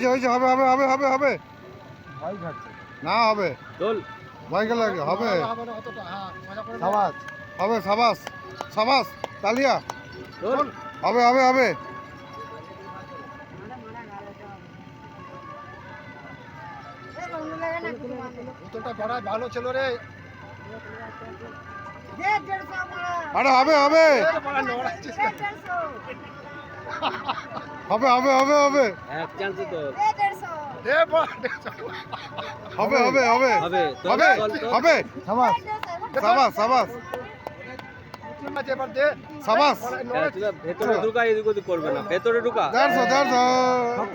হয়েছে হবে হবে হবে হবে হবে না হবে ভয় গেলে হবে সাবাস হবে সাবাস সাবাস তালিয়া হবে হবে হবে ভালো ছিল রে আরে হবে হবে হবে হবে হবে হবে হবে হবে হবে হবে হবে সাবাস সাবাস সাবাস সাবাস ভেতরে ঢুকা এদিক ওদিক করবে না, ভেতরে ঢুকা। 150